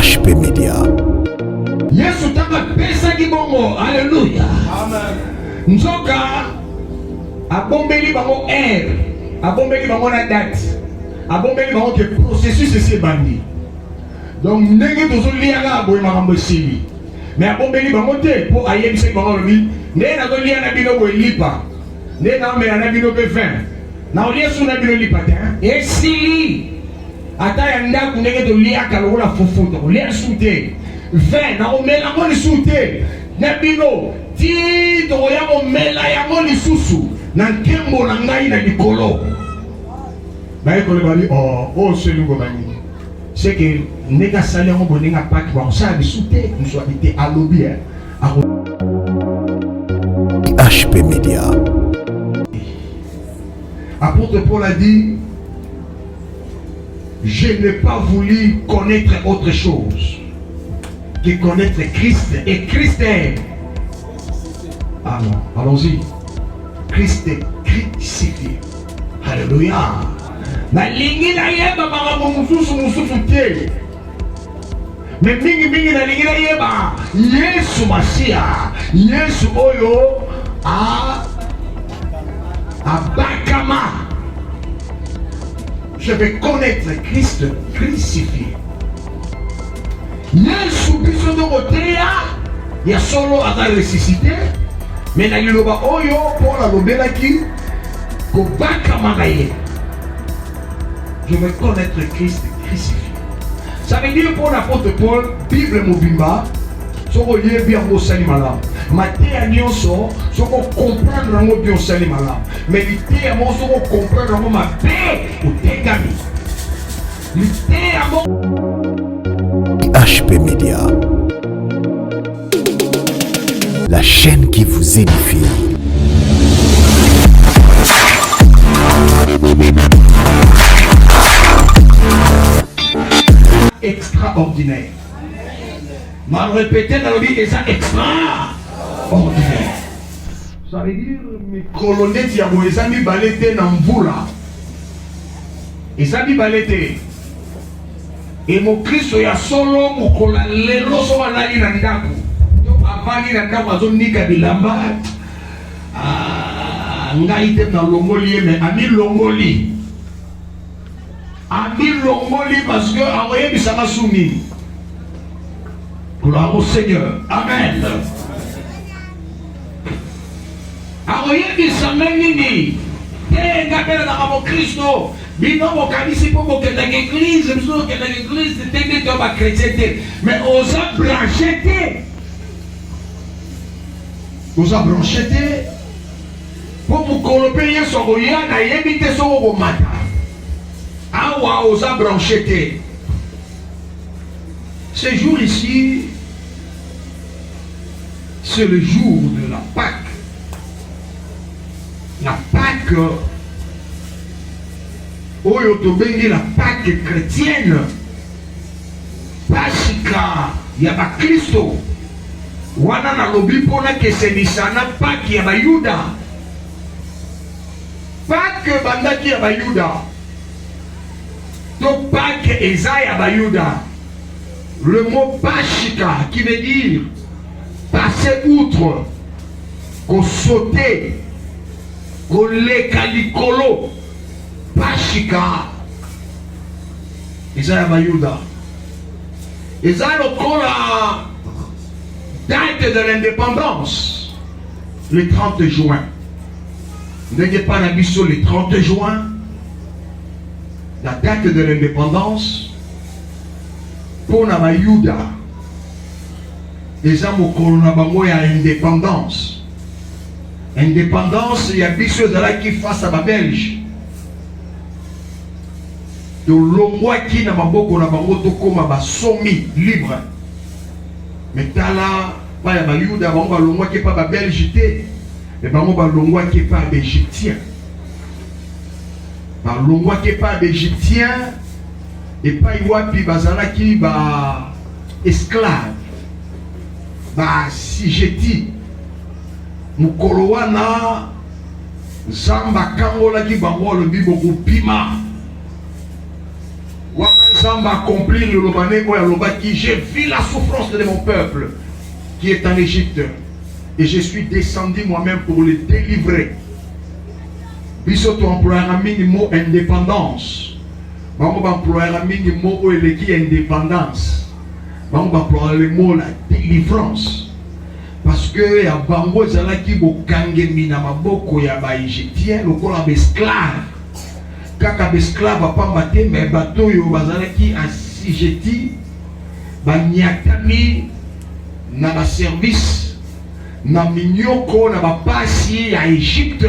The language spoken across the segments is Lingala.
HP Media. Yesu tanga pesa kibongo. Alléluia. Amen. Nzoka abombeli bango abombeli bango na date, abombeli bango ke processus ese bandi. Donc ndenge tozolia la boye makambo esili. Mais abombeli bango te po ayebisa bango lobi ndenge nazolia na bino boye lipa. Ndenge naomela na bino pe 20. Na olia su na bino lipa te. Esili. Ata ya ndaku ndenge tolia kalola fufuta. Olia su te. 20 na omela ngo lisu te. Na bino ti toya omela ya ngo lisusu. Na nkembo na ngai na likolo. Baye kole bali oh selingo bani. C'est que nega sali ngo boninga paki ba sa bisute nous soit été à lobby HP Media. Apôtre Paul a dit, je n'ai pas voulu connaître autre chose que connaître Christ et Christ est. Ah non, allons-y. Christ est crucifié. Alléluia. Na lingi na yeba makambo mususu te. Mais mingi na lingi na yeba Yesu Masia, Yesu oyo abakama. Je vais connaître Christ crucifié. Yesu biso de koteya ya solo aka ressuscité. Mais na liloba oyo Paul alobelaki kobakama na ye. Je vais connaître Christ crucifié. Ça veut dire pour l'apôtre Paul, Bible Mobimba, soko yebi yango sali malam. Mateya nyonso soko comprendre yango bien sali malam. Mais l'ité yango soko comprendre yango mabe utegami. L'ité yango HP Media. La chaîne qui vous édifie. extraordinaire. Mal répété dans le vie, et ça extraordinaire. Ça veut dire, mes colonnettes, il y a des amis balétés dans Mvula. Et ça dit balété. Et mon Christ, il y a solo, mon colonne, les losos, on a dit dans Ndaku. Avant, il y a Ndaku, on a dit Kabilamba. Ngaïté dans l'Ongoli, mais ami l'Ongoli. Ami l'Ongoli parce que envoyé Bissama Soumi. Gloire au Seigneur. Amen. Envoyé Bissama Nini. Et Gabel dans mon Christ. Bino mon canisi pour que l'église, que l'église était de ma chrétienté. Mais on a branché. On a branché. Pour vous coloper sur Roya, na yebite sur Romata. Awa osa branché. Ce jour ici, c'est le jour de la Pâque. La Pâque, oyo tobengi la Pâque chrétienne. Pasika yaba Kristo. Wana na lobi pona kesemisana Pâque yaba Yuda. Pâque bandaki ya Bayuda. Donc Pâque eza ya Bayuda. Le mot Pashika qui veut dire passer outre, qu'on sauter, qu'on lekalikolo. Pashika eza ya Bayuda. Eza lokola date de l'indépendance, le 30 juin. N'ayez pas la mission le 30 juin, la date de l'indépendance, pour la Mayuda, les hommes au Bango y a indépendance. Indépendance, il y a mission de là qui face à la Belge. De l'omoi qui n'a pas beaucoup na bango to koma ba somi libre. Mais tala pas ya Mayuda bango l'omoi qui pas ba Belge té. Et bango balongwa qui pas égyptien. Balongwa qui pas égyptien et pas iwapi bazala qui ba esclave. Ba sijeti. Mukolo wana zamba kangola ki bango le bibo kupima. Wana Samba accomplir le lobané ou loba qui j'ai vu la souffrance de mon peuple qui est en Égypte et je suis descendu moi-même pour le délivrer. Bisoto employera minimum indépendance. Bango employera minimum ou qui indépendance. Bango employera le mot la délivrance. Parce que ya bango zala ki bokange mina maboko ya ba Égyptien lokola esclave. Kaka esclave pamba te mais bato yo bazala ki assujetti banyatami na ba service na minyoko na ba pasi ya Égypte.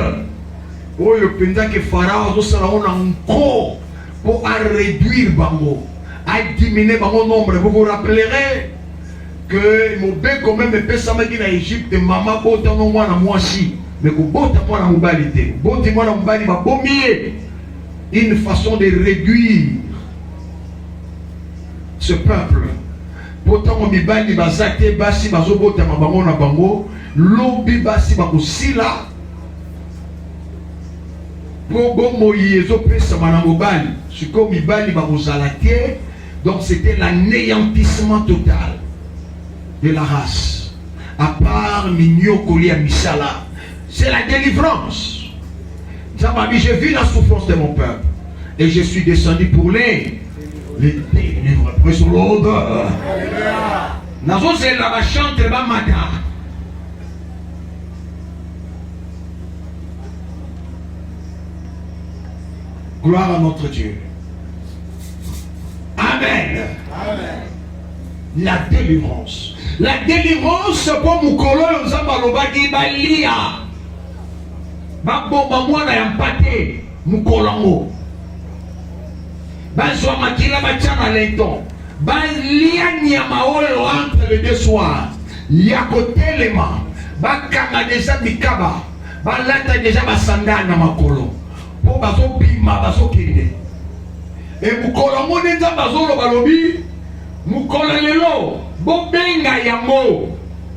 Oyo penza que Pharaon zo sala on encore pour réduire bango, à diminuer bango nombre. Vous vous rappellerez que mon bé quand même peut s'amener en Égypte maman bota non moi na moi si mais ko bota moi na mobilité bota moi na mobali ba bomier une façon de réduire ce peuple. Pourtant mon mibali bazate basi bazo bota ma bango na bango lobi basi ba kosila donc c'était l'anéantissement total de la race. À part Mignon Kolia Misala, c'est la délivrance. J'ai vu la souffrance de mon peuple et je suis descendu pour les délivrer. Près sur l'odeur. Nazo c'est la chante ba mata. Gloire à notre Dieu. Amen. Amen. La délivrance. La délivrance pour Moukolo Nzambalobaki Balia. Babomba mwana ya mpate Moukolongo. Bazwa makila bachana lenton. Balia nyamaolo entre les deux soirs. Yakotelema. Bakanga déjà mikaba. Balata déjà basanda na makolo. Po bazo bima bazo kende e mukolo mone nza bazo lo balobi mukolo lelo bo benga yango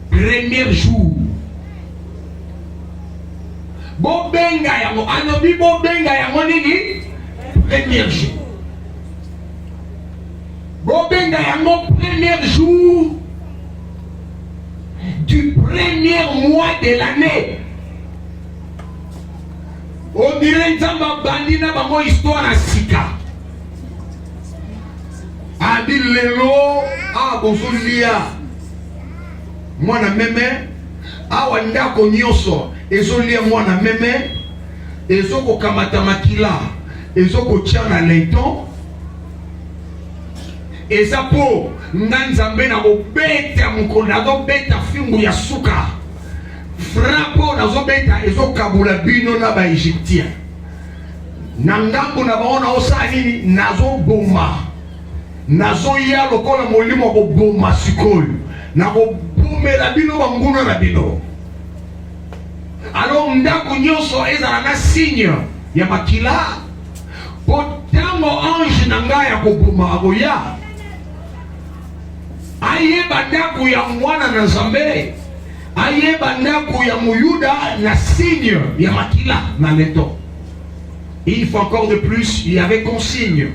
premier jour bo benga yango anobi bo benga yango nini premier jour bo benga yango premier jour du premier mois de l'année. On dirait Nzamba bandina bango histoire na sika. Adi lelo a bozulia. Mwana meme awa ndako nyonso ezolia mwana meme ezoko kamata makila ezoko tia na lenton ezapo nganzambe na bobeta mukonda do beta fingu ya suka. Frapo nazo beta ezo kabula bino na ba Égyptien. Nangambo na baona osa nini nazo boma. Nazo ya lokola molimo ko boma sikoyo. Na ko bomela bino banguna na bino. Alors ndako nyonso ezala na signe ya makila. Potango ange nanga ya ko boma agoya. Aye bandako ya mwana na Nzambe. Aye bandako ya Muyuda na signe ya makila na leto. Il faut encore de plus, il y avait consigne.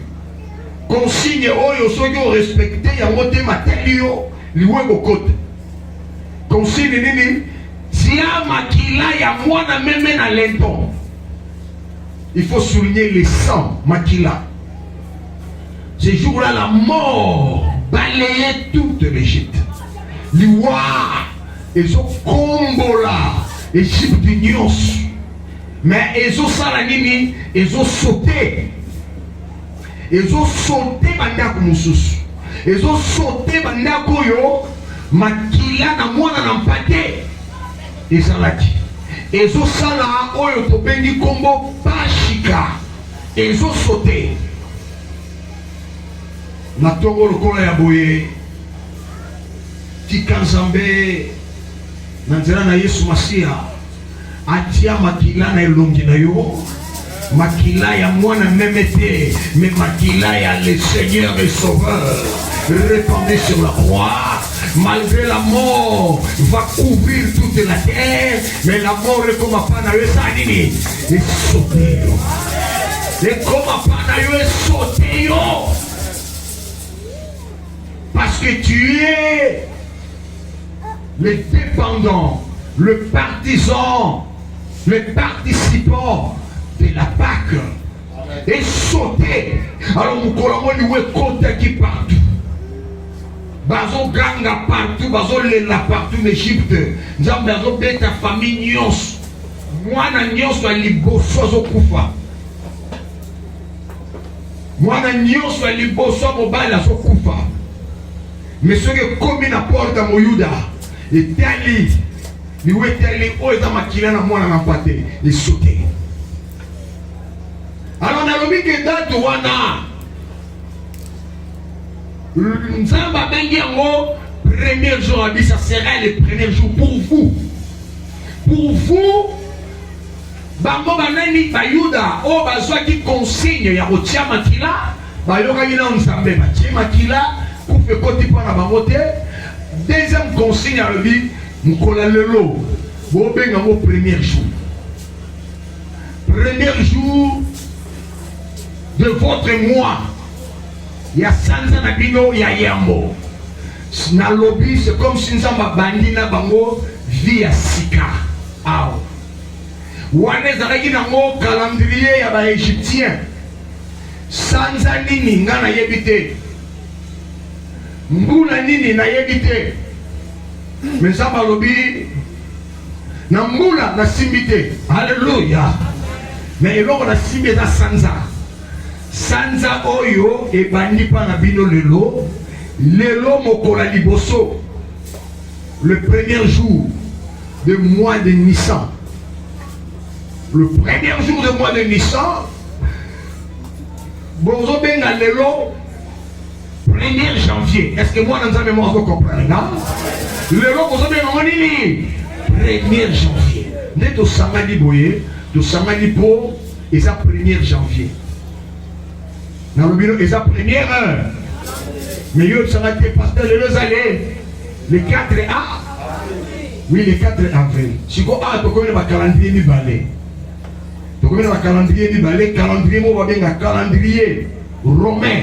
Consigne oyo soyo respecté ya mote matelio liwe bokote. Consigne nini? Tia makila ya mwana meme na leto. Il faut souligner les sangs makila. Ce jour-là, la mort balayait toute l'Égypte. Liwa ils ont combola Égypte nyonso mais ils ont salanini ils ont sauté bandako mususu ils ont sauté bandako yo makila na mwana na mpate ezalaki ils ont sala oyo tobengi kombo pashika ils ont sauté na tongo lokola ya boye tika Nzambe Nanzera na Yesu Masia atia makila na elongi na yo makila ya mwana memete mais makila ya le Seigneur et Sauveur répandu sur la croix malgré la mort va couvrir toute la terre mais la mort est comme pas na yo sanini et sauté et comme pas na yo sauté yo que tu es le dépendant, le partisan, le participant de la Pâque. Et sauter. Alors nous collons le côté qui partout. Bazo ganga partout, bazo lela partout en Égypte. Nous avons bazo beta famille nyos. Mwana nyos wa liboso zo kufa. Mwana nyos wa liboso mobala zo kufa. Mais ce que comme na porte à Moyuda, et tali, ni wetali o eza makila na mwana na pate, et sauter. Alors, on a vu que date wana Nzamba bengi yango premier jour, ça sera le premier jour pour vous. Pour vous, bango banani bayuda o bazwa ki consigne ya kotia makila, bayoka yina nzambe batie makila, kufe koti pana bango te. Deuxième consigne à lui, mukola lelo, bo benga mo premier jour. Premier jour de votre mois, il y a Sansa Nabino, il y a Yambo. Na lobby, c'est comme si nous avons bandi na bango via Sika. Aou. Wane zaraki nango calendrier ya ba égyptien. Sansa nini nga na yebite. Mbula nini na yebite. Mais ça ba lobby na mbula na simbite. Alléluia. Mais eloko na simbe za Sansa. Sanza oyo e bandi pa na bino lelo mokola liboso le premier jour du mois de Nissan. Le premier jour du mois de Nissan, bonzo benga lelo 1er janvier. Est-ce que moi dans sa mémoire vous comprenez? Lelo bonzo benga nini 1er janvier. Né to samedi boye, to samedi po et ça 1er janvier. Dans le bureau, c'est la première heure. Mais il y a des pasteurs, le 4 avril. Oui, le 4 avril. Si vous avez un calendrier, vous avez un calendrier, vous avez un calendrier romain.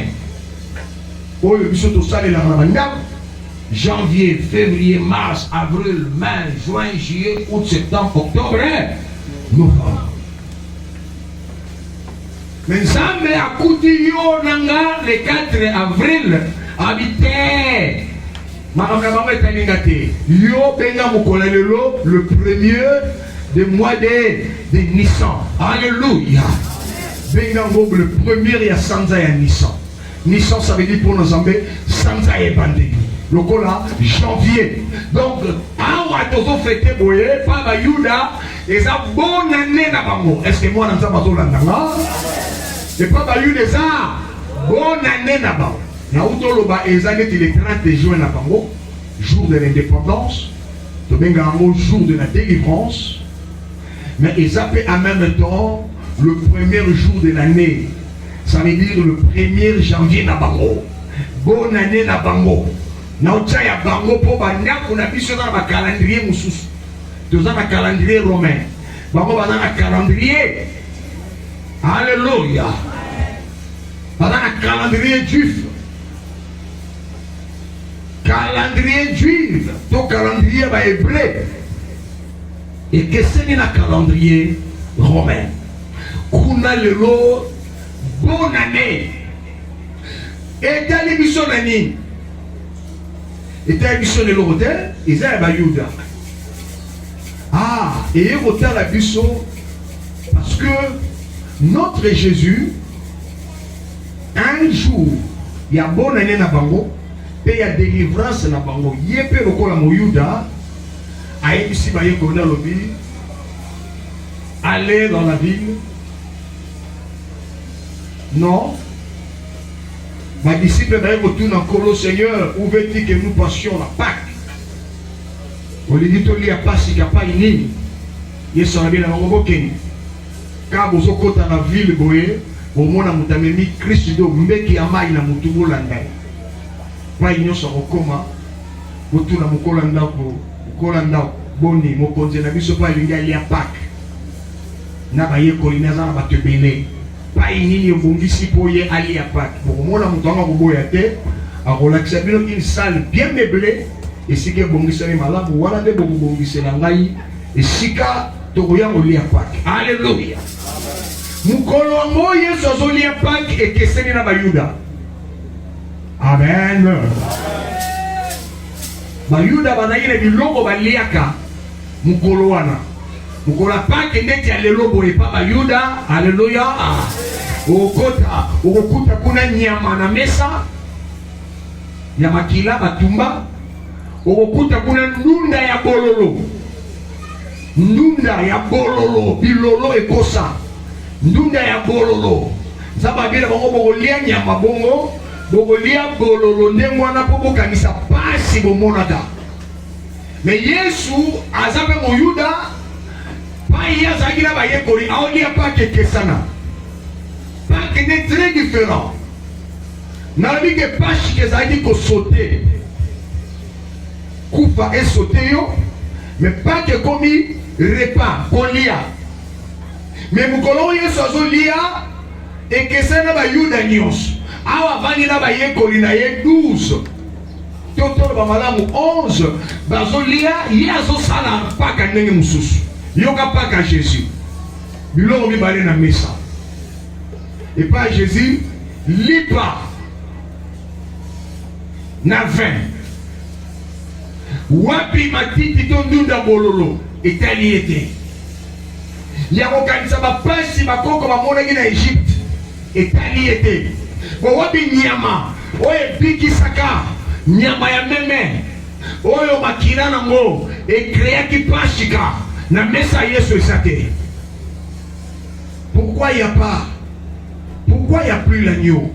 Oh, il y a janvier, février, mars, avril, mai, juin, juillet, août, septembre, octobre, novembre. Mais Nzambe akuti yo nanga le 4 avril habité. Makamna mama etaningate. Yo benga mokola lelo le premier du mois de Nissan. Alléluia. Benga ngo le premier ya Sanza ya Nissan. Nissan ça veut dire pour Nzambe Sanza ya bande. Lokola janvier. Donc awa tozo fêter boye pa ba Yuda et ça bonne année na bango. Est-ce que moi Nzamba zo landanga? Et pas eu des arts. Bonne année là-bas. Na utoloba ezaleti le 30 juin na bango, jour de l'indépendance, to benga jour de la délivrance. Mais ils appellent en même temps le premier jour de l'année. Ça veut dire le 1er janvier na bango. Bonne année na bango. Na ucha ya bango po banda kuna biso na ba calendrier mususu. Toza na calendrier romain. Bango bana na calendrier. Alléluia. Pendant un calendrier juif. Calendrier juif. Ton calendrier va hébreu. Et que c'est un calendrier romain. Kuna lelo bonne année. Et dans l'émission l'année. Et dans l'émission de l'hôtel, ils ont un Yuda. Ah, et ils ont la biso parce que notre Jésus, un jour, il y a bonne année na bango, et il y a délivrance na bango. Il y a peu de Moyuda, à ici ba yekona lobi, aller dans la ville. Non. Ma disciple va retourner encore au Seigneur, où veut-il que nous passions la Pâque? On lui dit qu'il n'y a pas si il n'y a pas une ligne. Il est sur la ville à Mangobokeni. Car vous êtes dans la ville, au monde où vous avez mis Christ, vous avez mis Amaï, vous avez mis pas une chose au coma, vous avez mis Kolanda, Boni, Mokonze, na biso pas il y a Pâques. Na baye kolina za ba tebele. Pas une ligne bongisi pour y aller à Pâques. Pour moi, la mouton a boyate, akolakisa bino une salle bien meublée esika ebongisami malamu wana nde bokobongisela ngai esika tokoya kolia Pâques. Alléluia. Mukolo yango Yesu azolia Pâques ekeseni na bayuda. Amen. Bayuda banayina biloko baliaka mukolo wana. Mukolo ya Pâques ndeti ya lelo boye pa bayuda. Alléluia. Okokuta kuna nyama na mesa ya makila batumba. Okokuta kuna ndunda ya bololo. Ndunda ya bololo, bilolo ekosa. Ndunda ya bololo. Zaba bila bongo bogolia nyama bongo, bogolia bololo ndengo wana po bokanisa pasi bomonaka. Mais Yesu azabe moyuda pa iya zagira bayekoli aolia pa kekesana. Pas que c'est très différent. Nabi que pache que ça dit qu'on sauter. Coupa et sauter yo, mais pas que comme repas qu'on lia. Mais mon colon Yesu azolia et que ça n'a pas eu d'agnos. Awa vani na ba yekoli na ye 12. Toto ba malamu 11. Bazolia yazo sala pa ka ndenge mususu. Yoka pa ka Jésus. Biloko mi bale na mesa. Et pas Jésus, lipa na 20. Wapi matiti tondunda bololo etali ete. Yako kanisa bapasi bakoko bamonaki na Egypte etali ete. Bo wapi nyama oye biki saka nyama ya meme oyo makina nango ekreaki pashika na mesa Yesu esate. Pourquoi il n'y a pas? Pourquoi il n'y a plus l'agneau?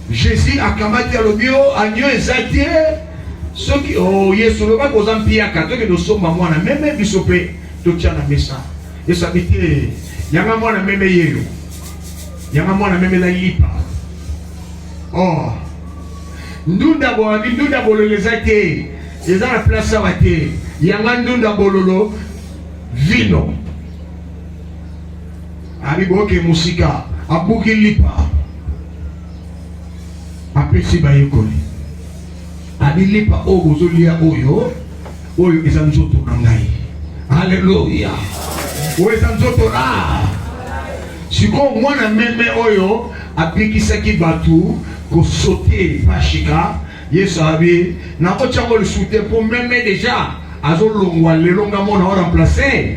Jésus a kamati à l'obio, agneau exalté. Ceux qui, oh, Yesu, le pas qu'on pia, quand nous sommes à moi, même bisopé, tout tient la messa. Et ça dit, yanga moi na même yéyo. Yanga moi na même la lipa. Oh. Ndunda bolo les exalté. Les gens la place à waté. Yanga ndunda bololo, vino. Ariboke musika. Abuki lipa apesi bayekoli abi lipa oyo ozolia oyo eza nzoto na ngai. Alléluia. Oyo eza nzoto na siko mwana meme oyo apikisaki batu kosote pashika Yesu abi nakotyango lisute po meme déjà azolongwa lelo nga mona o remplacer.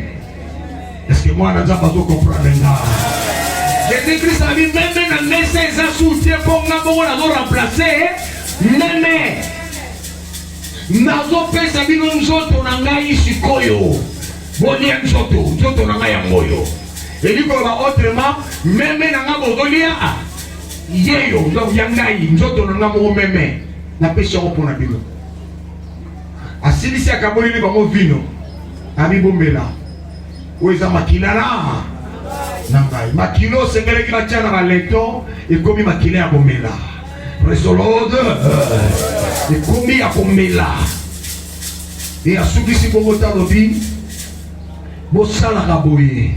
Est-ce que moi naza bazo comprendre nga? Jésus-Christ a dit même dans mes soutien pour nous remplacer. Même nazo pesa bino nzoto na ngai sikoyo. Bolia nzoto na ngai yangoyo. Et dit autrement même na nga bolia yeyo ndo yangai nzoto na nga mo meme na pesa ko pona bino. Asilisi akaboli bango vino. Abi bombela. Oza makilala. Nangai makilo sengele ki batia na balekto ekomi makile ya bomela. Resolode ekomi ya bomela. Et asukisi bongo talobi bosala kaboye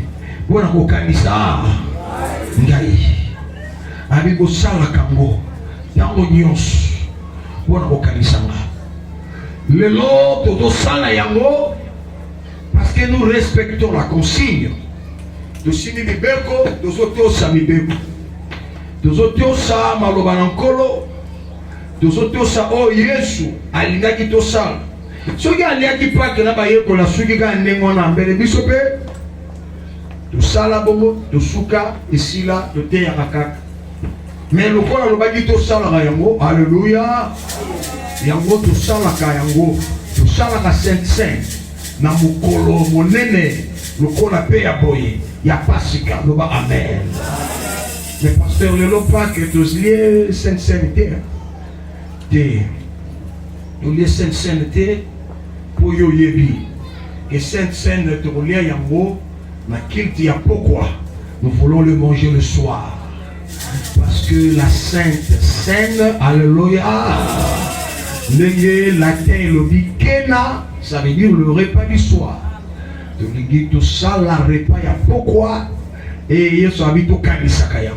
bona kokanisa ngai. Abi bosala kango yango nyonso bona kokanisa nga. Lelo toto sala yango parce que nous respectons la consigne. Tosimi mibeko, tozotosa mibeko. Tozotosa maloba na nkolo. Tozotosa o Yesu alingaki tosala. Soki aliaki Pâques na bayekola soki ka ndenge wana mbele biso pe tosala bongo, tosuka esila toteyaka kaka. Mais lokola lobaki tosalaka yango, alléluia. Yango tosalaka yango, tosalaka sainte na mokolo monene lokola pe ya boye. Ya pasika, loba amen. Mais pasteur, le pas que tous liés sainte sainteté. Nous liés sainte sainteté pour yo yebi. Que sainte sainteté pour lié yango na kilti ya pourquoi nous voulons le manger le soir. Parce que la sainte saine, alléluia. Le latin lobi kena, ça veut dire le repas du soir. Tout ça, la repas, il y a pourquoi et Yesu habite au kanisa kayango.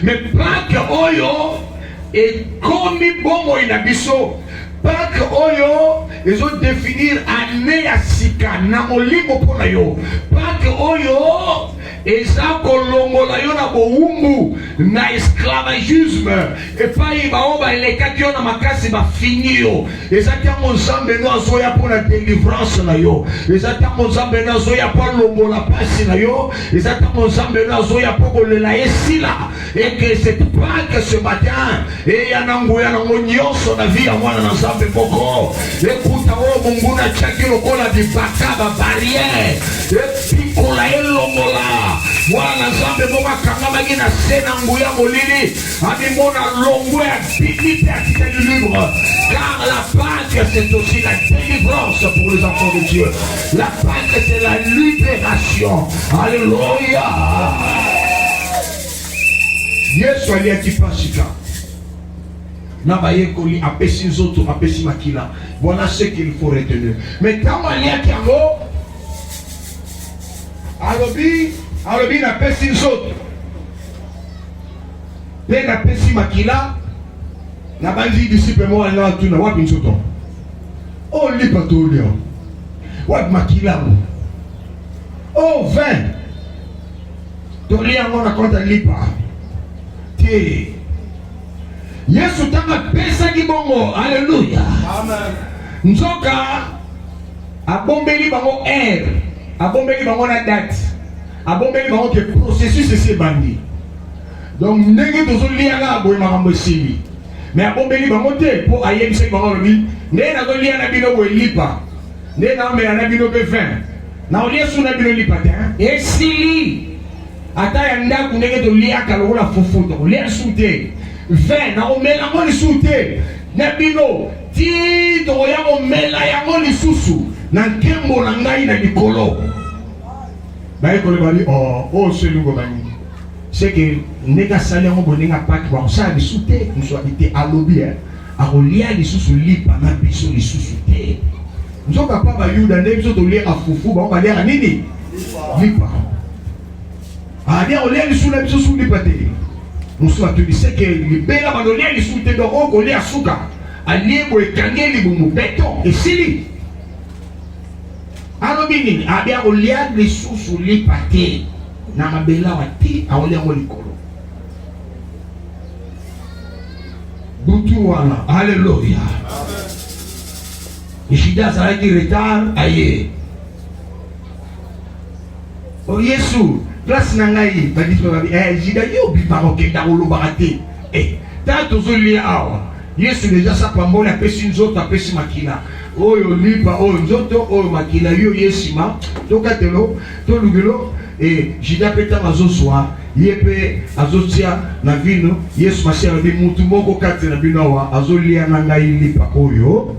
Mais pas que oyo ekomi bomoi na biso. Pâques oyo ezo définir année ya sika na molimo mpona yo. Pâques oyo eza kolongola yo na bowumbu na esclavagisme epai bao baelekaki yo na makasi bafini yo. Eza ntango nzambe no azoya mpona délivrance na yo. Eza ntango nzambe no azoya mpo alongola pasi na yo. Eza ntango nzambe no azoya mpo kolela esila. Et que cette Pâques ce matin eya na nguya nango nyonso na vie ya mwana na nzambe moko. Ekuta oyo mungu na tiaki lokola bibaka babarrière epikola elongola mwana nzambe moko akangamaki na se na nguya molili abimona longwe ya bini mpe akitaki libre. Car la Pâque c'est aussi la délivrance pour les enfants de Dieu. La Pâque c'est la libération. Alléluia. Yesu aliaki Pasika na bayekoli apesi nzoto apesi makila. Voilà ce qu'il faut retenir. Mais ntango aliaki yango alobi napesi nzoto mpe napesi makila. Na bandi disciple mo alinga batuna wapi nzoto olipa tolia wapi makila mo vin tolia yango na konta lipa. Yesu tanga pesa kibongo. Alléluia. Amen. Nzoka abombeli bango abombeli bango na date, abombeli bango ke processus ese bandi. Donc ndenge tozolia na boye makambo esili. Mais abombeli bango te po ayebisa bango lobi ndenge nazolia na bino boye lipa. Ndenge naomela na bino pe 20. Na olia su na bino lipa te. Esili. Ata ya ndaku ndenge toliaka lokola fufu tolia su te. 20 na omela ngo lisusu na bino ti toya omela yango lisusu na nkembo na ngai na likolo. Bayekole bali selingo bani c'est que ndeka sali yango boninga paki ba osala lisusu te nso ite alobi akolia lisusu lipa na biso lisusu te. Nzoka pa ba yuda ndenge biso tolia fufu ba balia nini lipa. Adia olia lisusu na biso su lipa te. Nous sommes tous c'est que les belles abandonnés les sous de roco les asuka aliebo ekangeli bomu béton et sili alobini abia olia les sous les pâtés na mabela wati aolia mo likolo butu wana. Alléluia. Ishida saraki retard aye o Yesu place na ngai badisi babi jida yo biparo ke dawolo barate tato zoli awa Yesu deja sa pambola pesi nzoto apesi makila oyo lipa oyo nzoto oyo makila yo yesima tokatelo to lugelo jida peta mazoswa yepe azotia na vino Yesu masiya bi mutu moko kate na bino awa azolia na ngai lipa oyo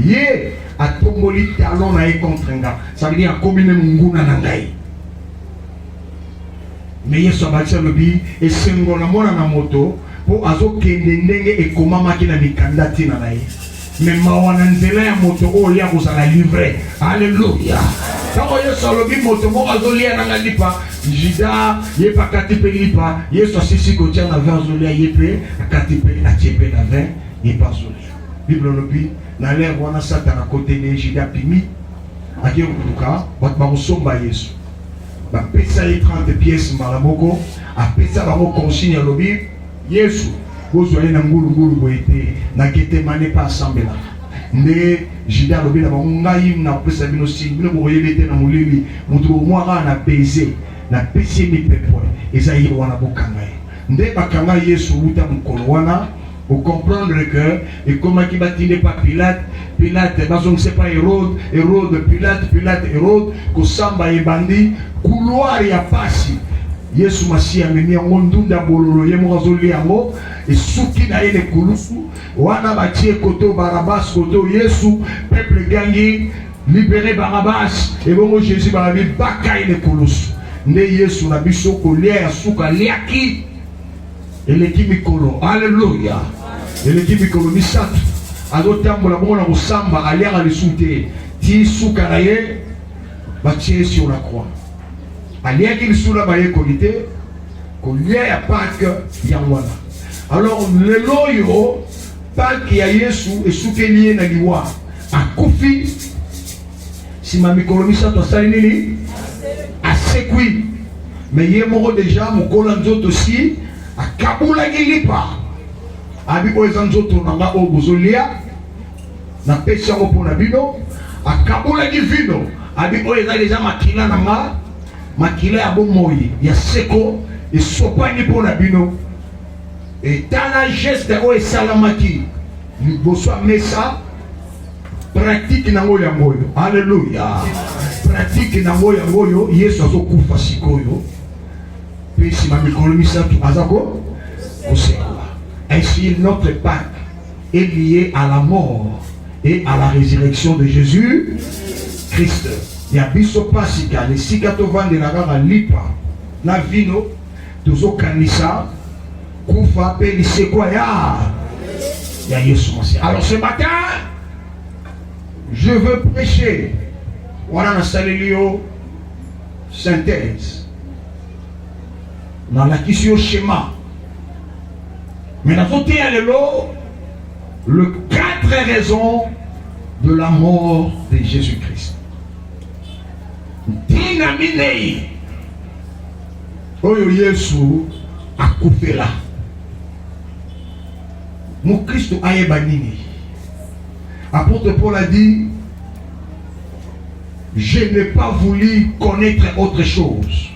ye atomboli talon na e contre nga. Ça veut dire akomine nguna na ngai. Mais Yesu abatisa lobi esengo na mona na moto po azokende ndenge ekomamaki na mikanda tina na ye. Mais mawana nzela ya moto oyo ya kozala livre. Alléluia. Tango Yesu alobi moto moko azolia na lipa jida yepa kati pe lipa Yesu asisi kotia na vin azolia yepe akati pe atiepe na vin yepa azolia. Bible lobi na l'air wana satana kote de jida pimi aki okutuka bakosomba Yesu. Bapesa ye 30 pièces mbala moko apesa bango consigne alobi Yesu bozwali na ngulu boyete na kete mane pa asambela nde jida alobi na bango ngai na kopesa bino si bino boyebete na molili mutu omwaka na baiser na pesi mi pepo eza ye wana bokanga ye nde bakanga Yesu uta mukolo wana pour comprendre que et comment qui batine pas Pilate bazong c'est pas Hérode Pilate Hérode ko samba e bandi couloir ya pasi Yesu masiya memi yango ndunda bololo ye mo azoli yango e suki na ile kulusu wana batie koto Barabas koto Yesu peuple gangi libérer Barabas et bon Jésus barabi baka ile kulusu nde Yesu na biso ko lia suka liaki eleki mikolo. Alléluia. Eleki mikolo misatu azotambola bongo na kosamba aliaka lisusu te ti suka na ye batie sur la croix aliaki lisusu na bayekoli te kolia ya Pâques yango wana Alors le loyo paki ya Yesu esukeli na liwa akufi sima mikolo misato asali nini asekwi mais ye moko déjà mokola nzoto si akabulaki lipa abi oyo eza nzoto nanga oyo bozolia napesi yango mpona bino akabulaki vino abi oyo eza déjà makila nanga makila ya bomoi ya seko esopani mpona bino etala geste oyo esalamaki liboso ya mesa pratique nango yango oyo alleluya pratique nango yango oyo Yesu azokufa sikoyo mpe nsima mikolo misato aza kosekwa. Ainsi notre Pâque est lié à la mort et à la résurrection de Jésus-Christ. Ya biso pasika lesika tovandela kaka lipa na vino tozokanisa kufa pe lisekwa ya Yesu Masiya. Alors ce matin je veux prêcher wana na salelio synthèse nalakisi yo schéma mais nazoteya lelo le 4 raisons de la mort de Jésus-Christ. Ntina minei oyo Yesu akufela mukristo ayeba nini. Apôtre Paul a dit, je n'ai pas voulu connaître autre chose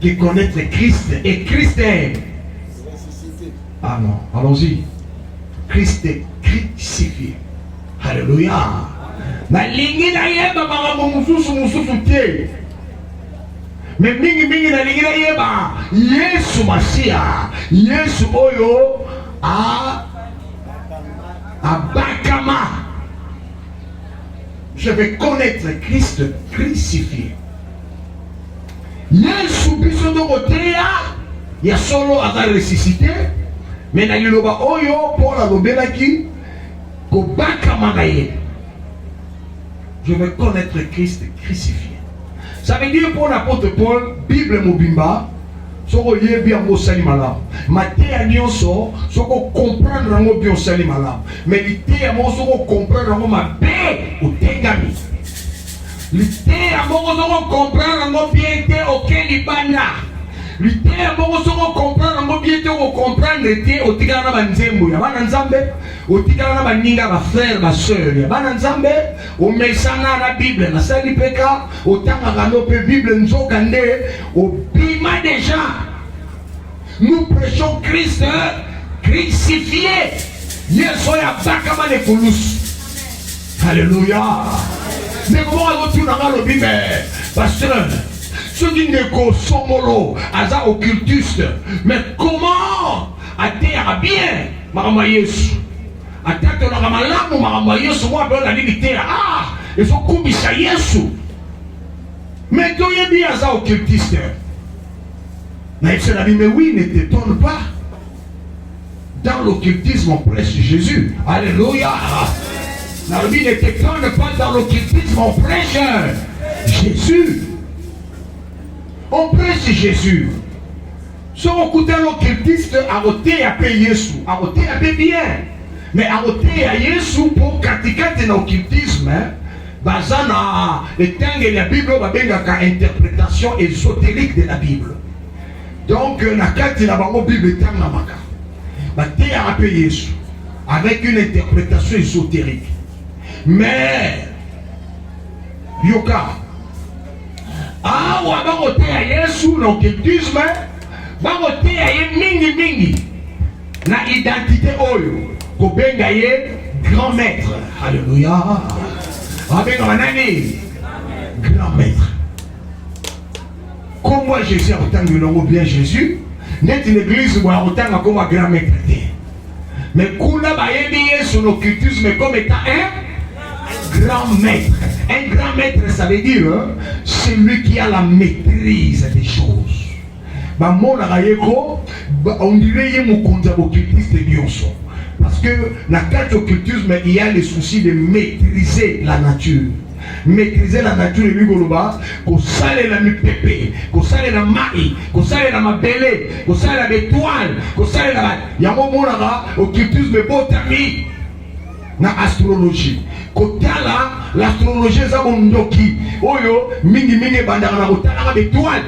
que connaître Christ. Et Christ est... Ah non, allons-y. Christ est crucifié. Alléluia. Mais lingi na yeba mama mususu te. Mais mingi na lingi na yeba Yesu Masiya. Yesu oyo Abakama. Je vais connaître Christ crucifié. Yesu biso dokoteya ya solo aka ressuscité. Mais na liloba oyo Paul alobelaki kobakama na ye. Je vais connaître Christ crucifié. Ça veut dire pour l'apôtre Paul, Bible mobimba. Soko yebi yango sali malamu mateya nyonso soko comprendre yango bien sali malamu mais liteya yango soko comprendre yango mabe otengami liteya yango soko comprendre yango bien te okeli bana liteya yango soko comprendre yango bien te comprendre te otikala na banzembo ya bana nzambe otikala na baninga ba frère ba sœur ya bana nzambe omesana na Bible na sali peka otangaka no pe Bible nzoka nde obima déjà. Nous prêchons Christ crucifié. Yesu ya bakama ne kolus. Alléluia. Mais comment on a le Bible pasteur ceux qui ne consomment aza occultiste mais comment atteindre bien mama Yesu atteindre la malamu mama Yesu moi ben la limite il faut kumbisa Yesu mais toi il bien aza occultiste mais c'est la Bible mais oui ne t'étonne pas dans l'occultisme on prêche Jésus alléluia la Bible ne t'étonne pas dans l'occultisme on prêche Jésus. On prêche Jésus. Si on écoute l'occultiste, arrêtez à payer Jésus. Arrêtez à payer bien. Mais arrêtez à Jésus pour critiquer l'occultisme. Bazana, le temps de la Bible, va bien une interprétation ésotérique de la Bible. Donc, la carte de la Bible est en Namaka. Arrêtez à payer Jésus. Avec une interprétation ésotérique. Mais, Yoka, bangote ya Yesu na occultisme bangote ya ye mingi na identité oyo kobenga ye grand maître. Alléluia. Abenga manani grand maître. Comme moi Jésus a autant de longo bien Jésus net l'église boa autant comme grand maître. Mais kuna ba yebi Yesu na occultisme comme étant un grand maître. Un grand maître, ça veut dire celui qui a la maîtrise des choses. On dirait parce que dans le occultisme, il y a le souci de maîtriser la nature. maîtriser la nature et Goloba, qu'on sale la mipépé, qu'on sale la maï, qu'on sale la mabélé, qu'on sale la bétoile, qu'on sale la. Yamo monara, occultisme botami, na astrologie. Kotala, l'astrologie zabondoki, oyo, mingi bandara na kotala la bétoile.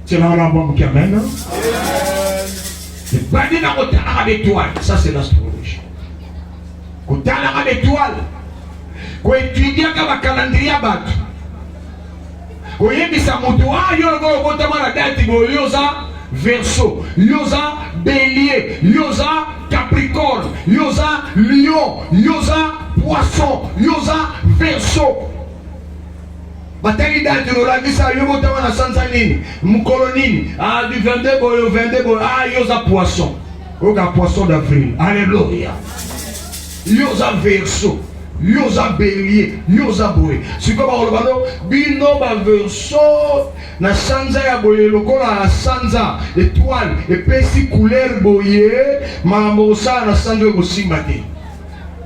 C'est là la bombe qui amène. Le bandit na kotala la bétoile, ça c'est l'astrologie. Kotala la bétoile. Ko étudier ka calendrier batu. Ko yebisa moto yo go botama la date go yoza Verseau, yoza Bélier, yoza Capricorne, yoza Lion, yoza Poisson, yoza Verseau. Batali date no la visa yo botama na sansanini, mukolonini, du 22 boyo 22 boyo, yoza Poisson. Oga Poisson d'avril. Alléluia. Yoza Verseau. Yoza Bélier, yoza Boé. C'est comme on bino ba verso na sanza ya boye lokola na sanza étoile et pesi couleur boye mamosa na sanza ko simbate.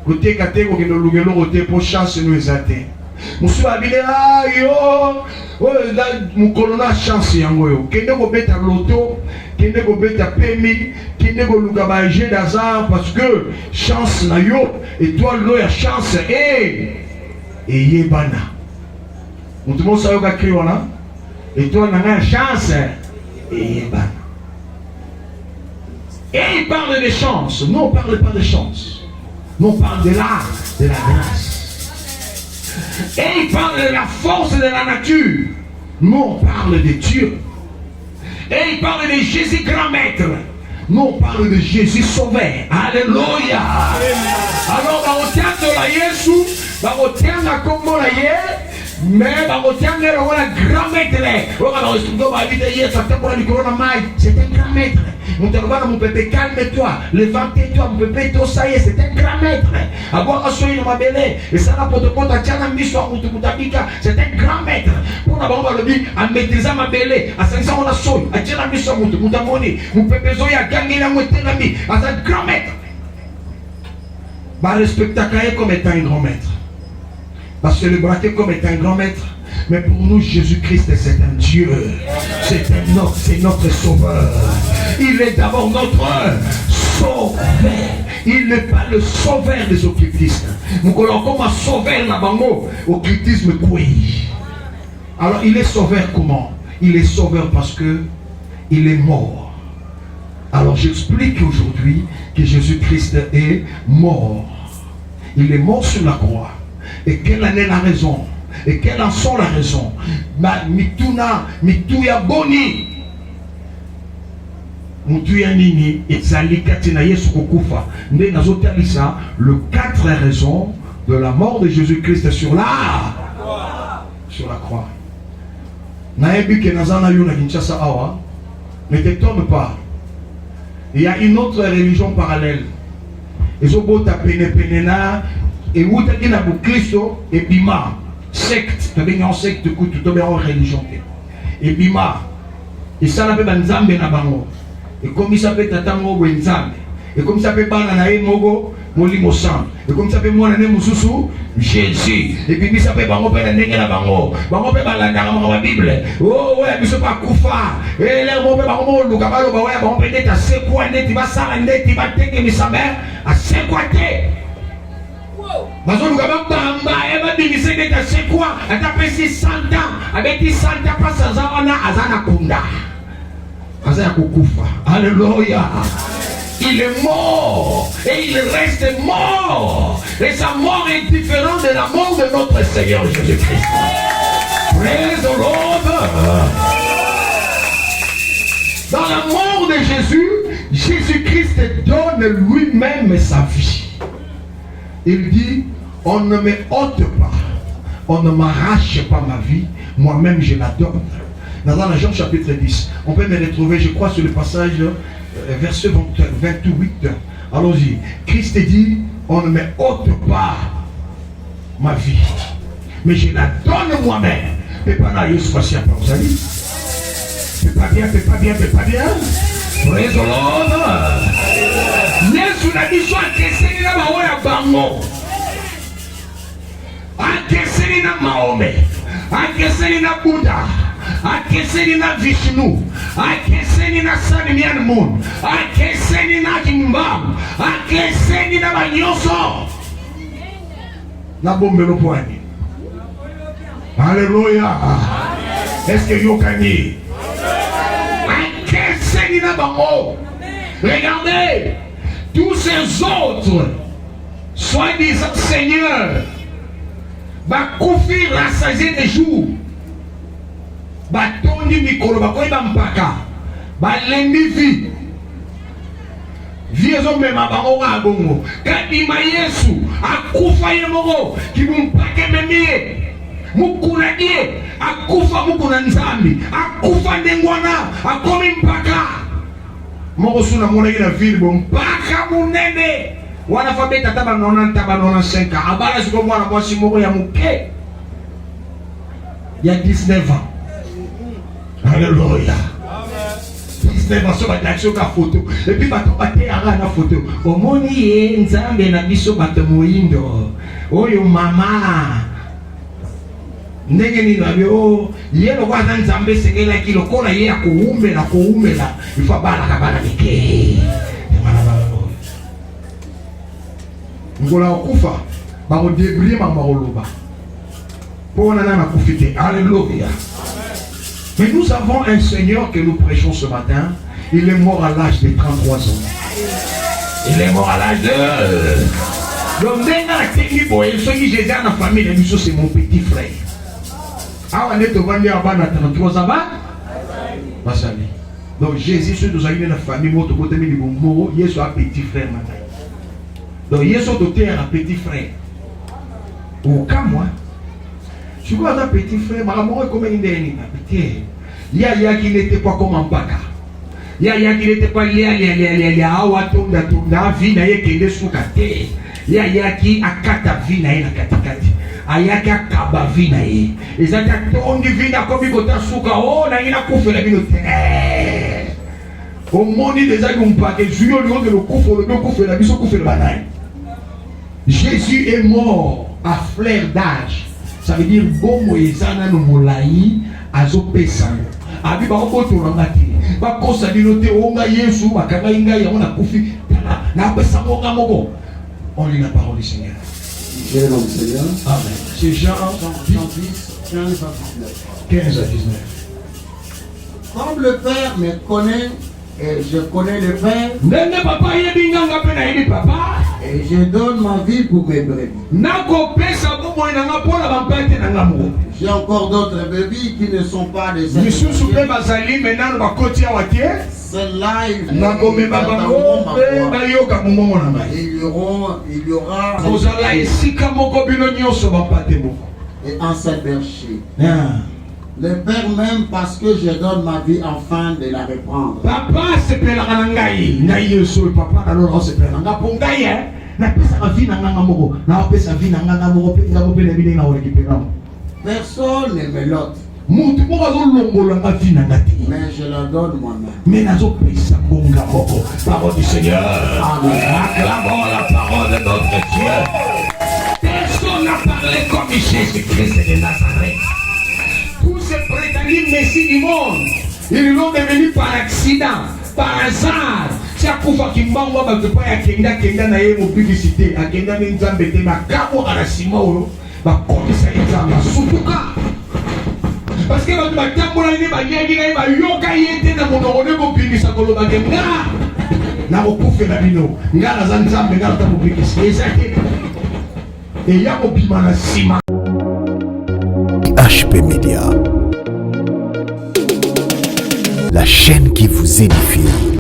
Côté kate ko kendo lugelo côté pour chance nous ezate. Musu abile yo la mukolona chance yango yo. Kende ko beta loto, kende ko beta pemi, kende ko luka ba jeu d'hasard parce que chance na yo étoile lo ya chance yebana. Mutumo sa yo ka kriwana étoile na chance yebana. Et il parle de chance. Non, on ne parle pas de chance. Non, on parle de l'art, de la grâce. Et il parle de la force de la nature. Nous on parle de Dieu. Et il parle de Jésus grand maître. Nous on parle de Jésus sauveur. Alléluia. Alors on tient de la Jésus, on tient la combo la mais on tient de la grand maître. C'est un grand maître. Mon pépé, calme-toi, levante-toi, mon pépé, tout ça y est, c'est un grand maître. Avoir assoyé dans ma belle, et ça n'a pas de compte à Tiana Missoir ou Tukutabika, c'est un grand maître. Pour d'abord, on va le dire, à maîtriser ma belle, à 500 on a soy, à Tiana Missoir ou Tukutamoni, mon pépé Zoya, gagné la moitié de l'ami, à un grand maître. Bah, respecte Akaye comme étant un grand maître. Parce que le braquet comme étant un grand maître. Mais pour nous, Jésus-Christ, c'est un Dieu. C'est notre sauveur. Il est d'abord notre sauveur. Il n'est pas le sauveur des occultistes. Nous connaissons comme un sauveur dans occultisme. Alors, il est sauveur comment? Il est sauveur parce que il est mort. Alors, j'explique aujourd'hui que Jésus-Christ est mort. Il est mort sur la croix. Et quelle en est la raison? Et quelles en sont la raison? Mituya boni. Mutuya nini ezali katina Yesu kokufa. Nde nazotalisa le 4 raisons de la mort de Jésus-Christ sur la croix. Naebi ke nazana yo na Kinshasa awa. Ne t'étonne pas. Il y a une autre religion parallèle. Ezobota penena et outaki na Kristo et bima. Secte, tu es en secte, tu es en religion. Et bima, et ça n'a pas nzambe na bango. Et comme il s'appelle tatango ou nzambe. Et comme il s'appelle bananae mogo, molimo sang. Et comme il s'appelle monané mususu, Jésus. Et puis il s'appelle bango pe nenge na bango. Bango pe balanda na Bible. Oh ouais, mais c'est pas kufa. Et là bango pe bango luka balo ba ouais, bango pe neta sekwa neti ba sala neti ba tenge misamba a sekwate. Bazou bamba eba divisé de c'est quoi? A tapé 100 ans avec 100 ans pas sans ana azana kunda. Azana kukufa. Alléluia. Il est mort et il reste mort. Et sa mort est différente de la mort de notre Seigneur Jésus-Christ. Praise the Lord. Dans la mort de Jésus, Jésus-Christ donne lui-même sa vie. Il dit, on ne me ôte pas, on ne m'arrache pas ma vie, moi-même je la donne. Dans la Jean chapitre 10, on peut me retrouver, je crois, sur le passage, verset 28. Allons-y. Christ dit, on ne me ôte pas ma vie, mais je la donne moi-même. Et pas là, vous allez. C'est pas bien, c'est pas bien, c'est pas bien. Praise the Lord. Yesu na biso akeseni na baoya bango. Mahomet, akeseni na Buddha, akeseni na Vishnu, akeseni na Sun Myat Moon, akeseni na Kimbam, akeseni na Banyoso. Na bombelo poani. Alléluia. Est-ce que vous gagnez? Akeseni na bango. Regardez, tous ces autres, soi-disant seigneurs, bakoufi rassasié des jours, batondi mikolo bakoyi bampaka, balembi vie, vie ezomema bango nga bongo, kadima Yesu akufa ye moko kibumpake memie, mukuna die akufa mukuna nzambi, akufa ndengwana akomi mpaka moko suna mona ina ville bon mpaka munene. Wana fabeta taba 90 taba 95 ans. Abala siko mwana mwasi moko ya muke. Ya 19 ans. Alléluia. 19 ans so ba taxo ka photo. Et puis bato bate ara na photo. Omoni ye nzambe na biso bato moindo. Oyo mama. Ndenge ni nabyo ye lo kwa nzambe sengela ki lokola ye ya kuumela. Ifa bala ka bala mike. Ngola okufa ba mo débrouiller ma makoloba pour nana na profiter. Alléluia. Mais nous avons un Seigneur que nous prêchons ce matin. Il est mort à l'âge de 33 ans. Il est mort à l'âge de... Donc maintenant la technique pour ceux qui Jésus dans la famille de nous c'est mon petit frère. Ah on est au vendre à bas 33 ans bas. Basali. Donc Jésus ceux nous amis dans la famille moto côté de bon Jésus a petit frère maintenant. Donc, il y a son docteur, un petit frère. Au cas, moi, je vois un petit frère, ma maman est comme une dernière. Il y a qui n'était pas comme un baka. Il y a qui n'était pas lié à Awatonda, vie n'a qui est sous la terre. Il y a qui a kata vie n'a la katikati. Il y a qui a kaba vie n'a et ça t'a tourné vie n'a comme il y a souka. Oh, n'a rien à couvrir la vie de terre. Au monde des agons pas que Julio de le couvre la vie, se couvre le banaille. Jésus est mort à fleur d'âge. Ça veut dire bon moïsana no molai azo pesano. Abi ba ko to ngati. Ba ko sa dinote onga Yesu bakanga inga ya ona kufi. Na pesamo ngamoko. On lit la parole du Seigneur. Quel est le nom du Seigneur? Amen. C'est Jean 10, 15 à 19. 15 à 19. Comme le Père me connaît, et je connais le Père, et je donne ma vie pour mes brebis. J'ai encore d'autres brebis qui ne sont pas des brebis. Celles-là, il y aura et en cette berger. Le Père m'aime parce que je donne ma vie afin de la reprendre. Papa se pelaka ngai na Yesu papa alors se pelaka pongai na pesa ka vie na nganga moko na pesa vie na nganga moko pe ngamo pe na bidinga o récupérer. Personne ne me l'ôte. Mutu moko zo longola nga vie na ngati. Mais je la donne moi-même. Mais nazo pesa bonga moko. Parole du Seigneur. Amen. Acclamons la parole de notre Dieu. Personne n'a parlé comme Jésus-Christ de Nazareth. Tous ces prétendus messies du monde, ils l'ont devenu par accident, par hasard. Si à Koufa Kimbango, il ne peut pas y avoir une publicité, il y a une nzambe te makabo à la simo, ba komisa nzamba sutuka. Parce que ba tambola ni ba nyangi na ba yoka yete na monoro ko publicité ko lo ba kenga. Na ko kufela bino, ngala za nzambe ngala ta publicité ezake. Et ya ko pima na sima. HP Media, la chaîne qui vous édifie.